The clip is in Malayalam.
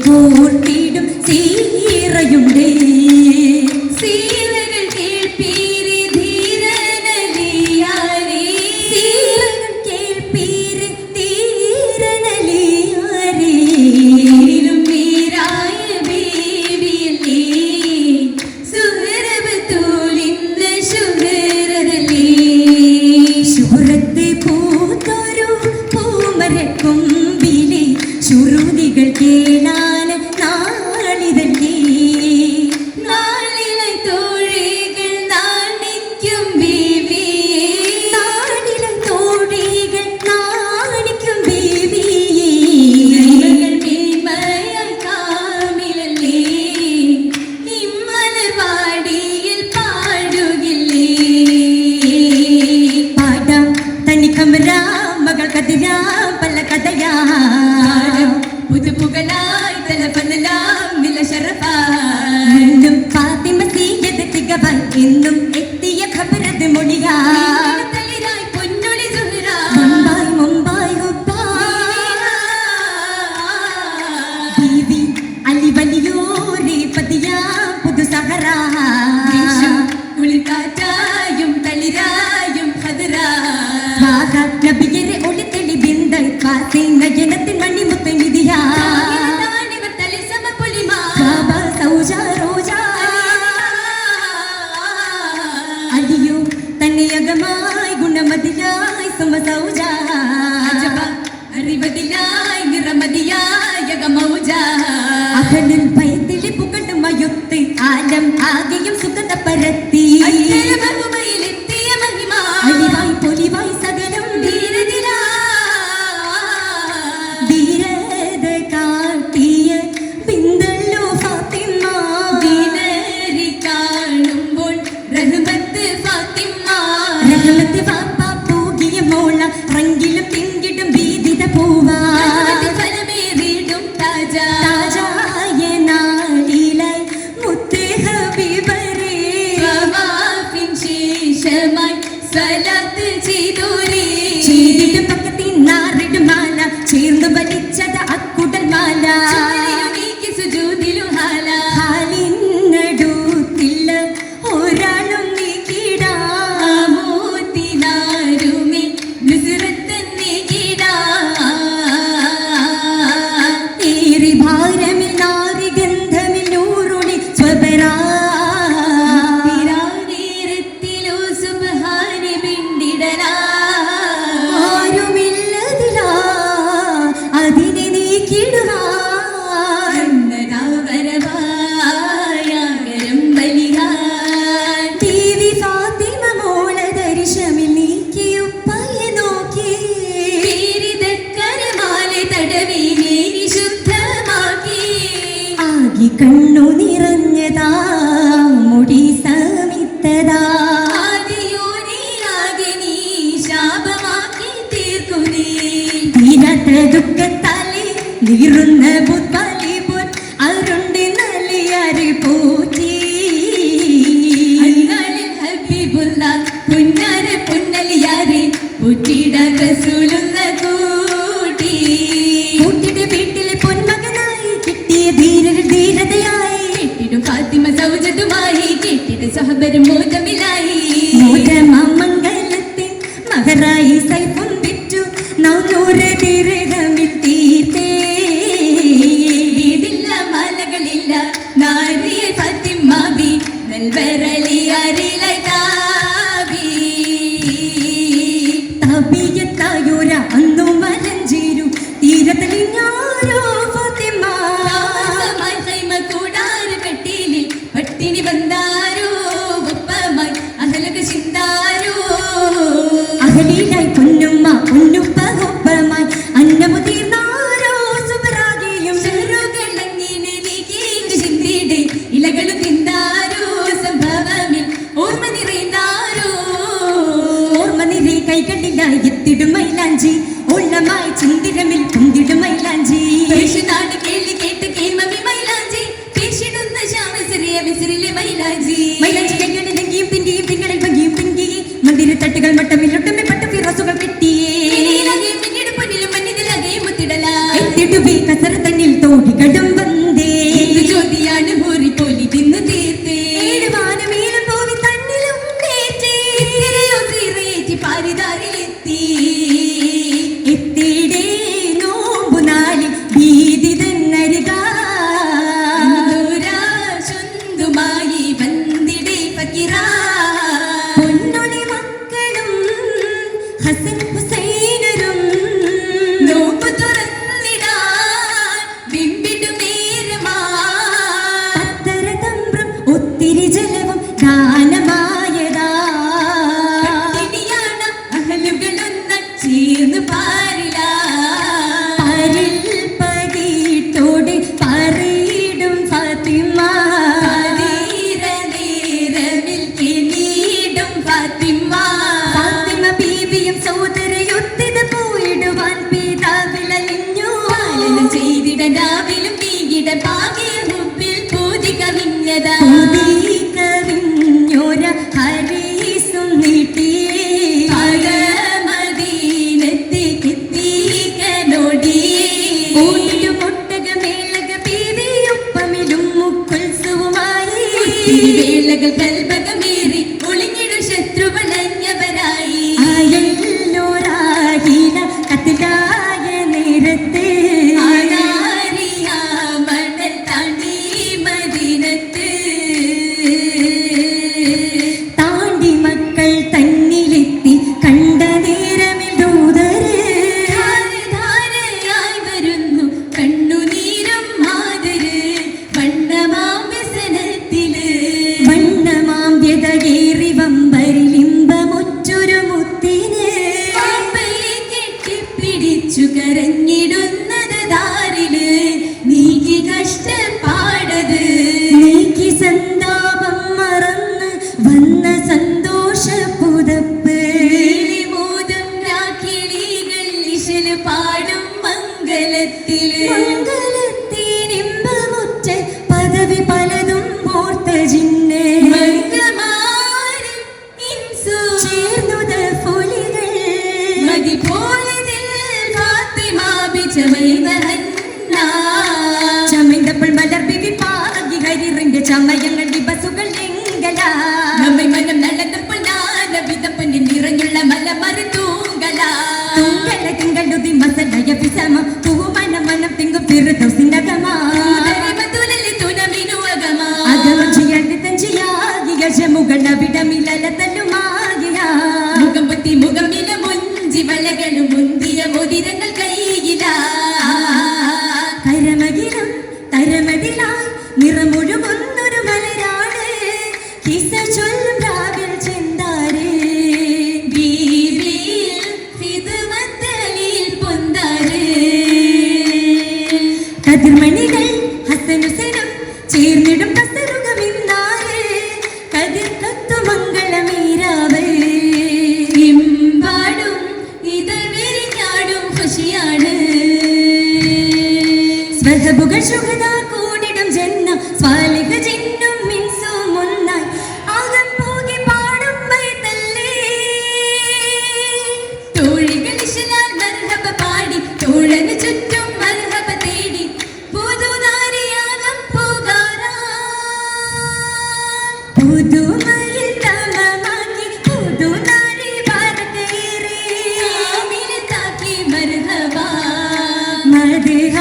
കൂട്ടിടും സീറയുണ്ടേ സീറകൾ കേൾപ്പീരെ ധീരനലിയാരേ സീറകൾ കേൾപ്പീരെ ധീരനലിയാരേ വീരായ ബേബിയല്ലേ സുഹറബത്തൂലിന്ന ശുഹറതല്ലേ ശുഹറത്ത് പൂത്തൊരു പൂമരക്കൊമ്പിലെ ശുരുതികൾ കേളാൻ മകൾ കഥയാ പല കഥയാ പുതുപുകളായി തലപനലാം നില ശരഫാന്നും ഫാത്തിമ സീയത്ത് തികവൻ എന്നും എത്തിയ ഖബറത് മൊഴിയാ തളിരായി പൊന്നൊളി സുഹറ മുംബൈ മുംബൈ ഹുബ്ബാ ബീവി അലി വലിയോരെ പതിയാ പുതു സഹറ കുളിക്കാറ്റായും തളിരായും ഖദറാ നബിയരെ ഒളിത്തെളി ബിന്ദൽ നയനത്തിൻ മണിമുത്ത് നിധിയാ അലിയോ തന്നെയകമായി ഗുണമതിയായി സുമസൗജ അറിവതിയായി നിറമതിയായ ഗമൗജ അകലിൽ ഭയത്തിലെ പുകടും മയൊത്ത് ആലം ആകെയും സുഗത പരത്തി ബഹുമയിലെത്തിയ മഹിമ അലിവായി പൊലിവായി സകലം റംഗിലും തിങ്കിടും വീതിത പൂവാ ഫലമേറിടും താജായ നാളിലായി മുത്തേ ഹബീബരേ ശേഷമായി സലാത്ത് ചെയ്തോരേ ചെയ്തിട്ട് പക്കത്തിൻ നാറിടും മാല ചേർന്നു വലിച്ചത് അക്കുടൽ മാല സുജൂദിലും ഹാല ഹാലിനടുത്തില്ല ഒരാളും കണ്ണു നിറഞ്ഞതാ മുടി സമിത്തതാ ശാപമാക്കി തീർക്കുന്നേ തീരാത്ത ദുഃഖത്താലേ നീറുന്ന പുത്താലി പോൽ അരുണ്ട് നലിയാരി പൂച്ചി ഹബീബുള്ള പുന്നാര പുന്നലിയാരെ പുറ്റിട റസൂലുന്ന കൂട്ടി കൂട്ടിയുടെ വീട്ടിലെ പൊന്മകനായി കിട്ടിയ ധീരതയായി കെട്ടിടും ഫാത്തിമ സൗജതുമായി കെട്ടിട്ട് സഹബരും മോദമിലായി മോദമംഗലത്തിൽ മഹറായി സൈഫും വിറ്റു 400 ദിർഹമിൽ തീർത്തേ വീടില്ല മാലകളില്ല നാരിയ ഫാത്തിമാവി നെൽവരളിയാരിലായി താവി തബിയത്തായോര അന്നു മലഞ്ചേരു തീരത്തലിഞ്ഞാരോ പട്ടിണി വന്നാരോ ഒപ്പമായി അഹലക ചിന്താരോ അഹലിലായി പൊന്നുമ്മ പൊന്നുപ്പ ഒപ്പമായി അന്നമുതിർന്നാരോ സുബറാകിയും ചെറുകളങ്ങിനെ നീക്കിയിട്ട് ചിന്തിയുടെ ഇലകളും തിന്താരോ സംഭവമിൽ ഓർമ്മ നിറയുന്നാരോ ഓർമ്മ നിറയെ കൈകളില്ല എത്തിടും മൈലാഞ്ചി ഉള്ളമായി ചിന്തിരമിൽ കുന്തിടും മൈലാഞ്ചി നാട് കേൾവി കേട്ട് കേമമി മൈലാഞ്ചി പേശിടുന്ന ശ്യാമസിറിയ വിസിറിലെ മൈലാഞ്ചി മൈലാഞ്ചി കൈകളിലെങ്കിയും പിന്തിയും തിങ്കളിൽ ഭംഗിയും പിങ്കി മന്ദിര തട്ടുകൾ മട്ടമില്ലൊട്ടുമെ ബീവിയും സോദരയൊത്തിത് പോയിടുവാൻ പിതാവിലലിഞ്ഞു. പാലനം ചെയ്തിട രാവിലും വീകിട പാകിയ മുമ്പിൽ പൂതി കവിഞ്ഞതാ. കവിഞ്ഞോര ഹരീസും നീട്ടി മദീനത്തേക്കെത്തിക്കനോടി. ഒട്ടകമേളക ബീവിയൊപ്പമിലും മുക്കുത്സവമായി. വേളകൾ കൽപകമേറി ഒളിഞ്ഞിടും ശത്രു വളഞ്ഞവരായി. അയല്ലോരാഹിന കത്തിലായ നേരത്തെ മണൽ താണ്ടി മദീനത്ത്. താണ്ടി മക്കൾ തന്നിലെത്തി കണ്ട നേരമിൽ ദൂതര് ധാരയായി വരുന്നു കണ്ണുനീരും മാതര്. വണ്ണമാം വ്യസനത്തില് വണ്ണമാം വ്യതകേറി വമ്പരിലിമ്പമൊറ്റൊരു മുത്തിന് കെട്ടിപ്പിടിച്ചു കരഞ്ഞിടുന്നത് ദാരില്. നീക്കി കഷ്ടപ്പാടത് നീക്കി സന്താപം മറന്ന് വന്ന സന്തോഷ പുതപ്പ്. മോദം രാക്കിളികൾ ഇശല് പാടും മംഗലത്തില്. മംഗലത്തിനിമ്പമുറ്റ പദവി പലതും ഓർത്ത ജിന്നെ. ചേർന്നുത ഫുലികൾ മതി പോലതിൽ ഫാത്തിമ ചമൈന്തപ്പോൾ മലർ ബിബി പാകി ഹരിറിന്റെ ചമയങ്ങൾ വിബസുകൾ എങ്കല. നമ്മை മനം നടന്നപ്പോൾ നാലവിധപ്പന്റെ നിറഞ്ഞുള്ള മലമറി തൂങ്കല. തൂങ്കല തിങ്കളുതി മസലയ വിസമ തൂമന മനം തിങ്കു ഫിർദൗസിനഗമാ. അഗമം ചെയ്യാണ്ട് തഞ്ചിയാകിയ ജമുകൾ അവിടമിലല തല്ലുമാകിയ. മുഖം പൊത്തി മുഖമില മുഞ്ചി വളകളും മുന്തിയ മോതിരങ്ങൾ കൈയില. കരമകിലും തരമതിലായി നിറമൊഴുകുന്നൊരു മലരാണ്. കിസ ചൊല്ലും രാവിൽ ചെന്താര് ബീവിയിൽ ഹിദ്മത്തലിൽ പൊന്താര്. കതിർമണികൾ ഹസനുസനും ചേർന്നിടും കസറുകമിന്നാര്. കതിർ കത്തു മംഗളമീരാവ് ഇമ്പാടും ഇതൾ വെരിഞ്ഞാടും ഖുശിയാണ്. സ്വഹബുകൾ ശുഹദാ കൂടിടും ജന്ന സ്വാലിഹ ജിന്നും മിൻസും ഒന്നായി ആകം പോകി പാടും ബൈതല്ലേ. തോഴികൾ ഇശലാൽ മർഹബ പാടി തോഴന് ചുറ്റും മർഹബ തേടി പുതുനാരിയാകം പോകാറാ. പുതുമയിൽ തമമാക്കി പുതുനാരി ഭാരതേറെ താക്കി മർഹബ മദ്ഹ